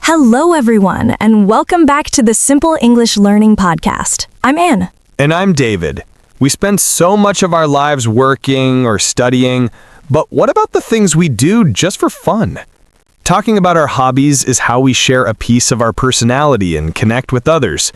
Hello, everyone, and welcome back to the Simple English Learning Podcast. I'm Anne. And I'm David. We spend so much of our lives working or studying, but what about the things we do just for fun? Talking about our hobbies is how we share a piece of our personality and connect with others.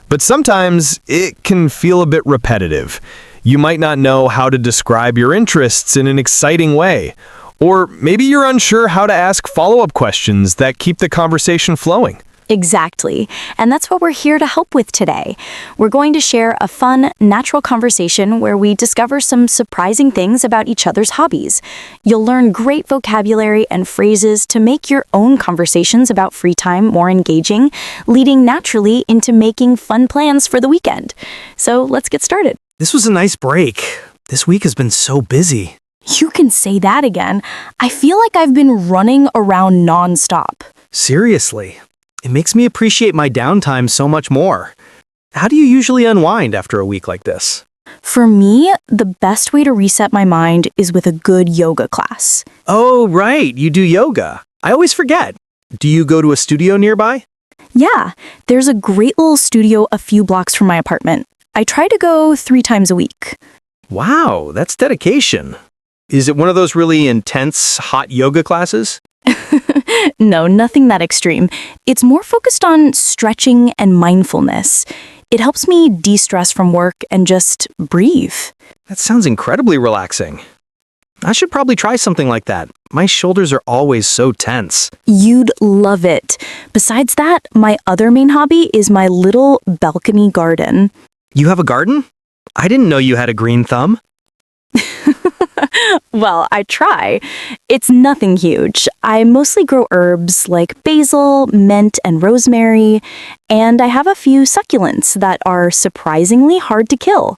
But sometimes it can feel a bit repetitive. You might not know how to describe your interests in an exciting way. Or maybe you're unsure how to ask follow-up questions that keep the conversation flowing. Exactly. And that's what we're here to help with today. We're going to share a fun, natural conversation where we discover some surprising things about each other's hobbies. You'll learn great vocabulary and phrases to make your own conversations about free time more engaging, leading naturally into making fun plans for the weekend. So let's get started. This was a nice break. This week has been so busy. You can say that again. I feel like I've been running around nonstop. Seriously, it makes me appreciate my downtime so much more. How do you usually unwind after a week like this? For me, the best way to reset my mind is with a good yoga class. Oh, right, you do yoga. I always forget. Do you go to a studio nearby? Yeah, there's a great little studio a few blocks from my apartment. I try to go 3 times a week. Wow, that's dedication. Is it one of those really intense, hot yoga classes? No, nothing that extreme. It's more focused on stretching and mindfulness. It helps me de-stress from work and just breathe. That sounds incredibly relaxing. I should probably try something like that. My shoulders are always so tense. You'd love it. Besides that, my other main hobby is my little balcony garden. You have a garden? I didn't know you had a green thumb. Well, I try. It's nothing huge. I mostly grow herbs like basil, mint, and rosemary, and I have a few succulents that are surprisingly hard to kill.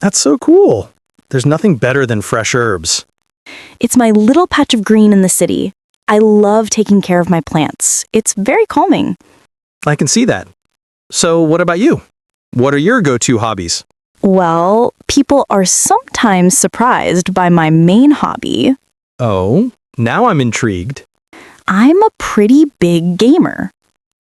That's so cool. There's nothing better than fresh herbs. It's my little patch of green in the city. I love taking care of my plants. It's very calming. I can see that. So what about you? What are your go-to hobbies? Well, people are sometimes surprised by my main hobby. Oh, now I'm intrigued. I'm a pretty big gamer.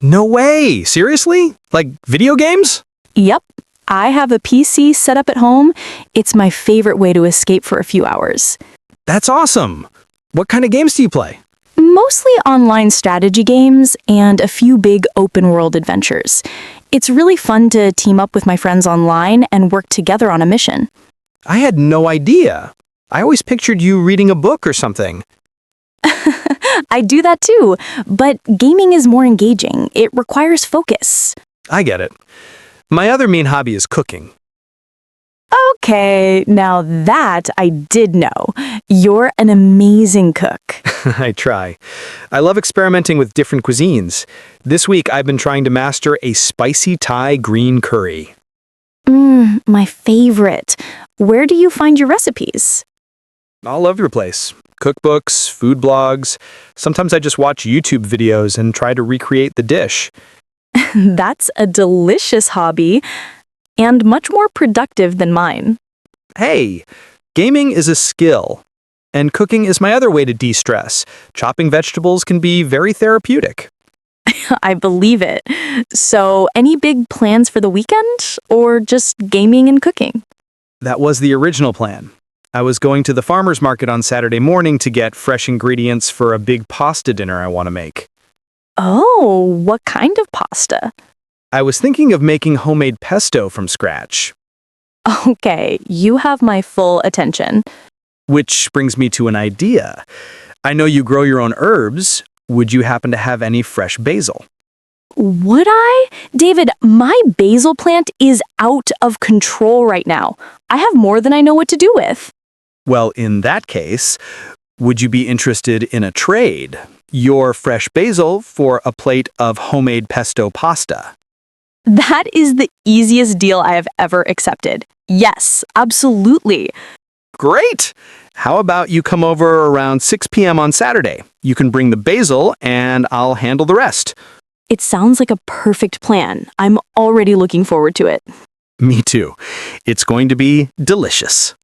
No way! Seriously? Like video games? Yep, I have a PC set up at home. It's my favorite way to escape for a few hours. That's awesome! What kind of games do you play? Mostly online strategy games and a few big open-world adventures. It's really fun to team up with my friends online and work together on a mission. I had no idea. I always pictured you reading a book or something. I do that too, but gaming is more engaging. It requires focus. I get it. My other main hobby is cooking. Okay, now that I did know. You're an amazing cook. I try. I love experimenting with different cuisines. This week I've been trying to master a spicy Thai green curry. My favorite. Where do you find your recipes? All over the place. Cookbooks, food blogs. Sometimes I just watch YouTube videos and try to recreate the dish. That's a delicious hobby and much more productive than mine. Hey, gaming is a skill. And cooking is my other way to de-stress. Chopping vegetables can be very therapeutic. I believe it. So, any big plans for the weekend or just gaming and cooking? That was the original plan. I was going to the farmer's market on Saturday morning to get fresh ingredients for a big pasta dinner I want to make. Oh, what kind of pasta? I was thinking of making homemade pesto from scratch. Okay, you have my full attention. Which brings me to an idea. I know you grow your own herbs. Would you happen to have any fresh basil? Would I? David, my basil plant is out of control right now. I have more than I know what to do with. Well, in that case, would you be interested in a trade? Your fresh basil for a plate of homemade pesto pasta. That is the easiest deal I have ever accepted. Yes, absolutely. Great! How about you come over around 6 p.m. on Saturday? You can bring the basil and I'll handle the rest. It sounds like a perfect plan. I'm already looking forward to it. Me too. It's going to be delicious.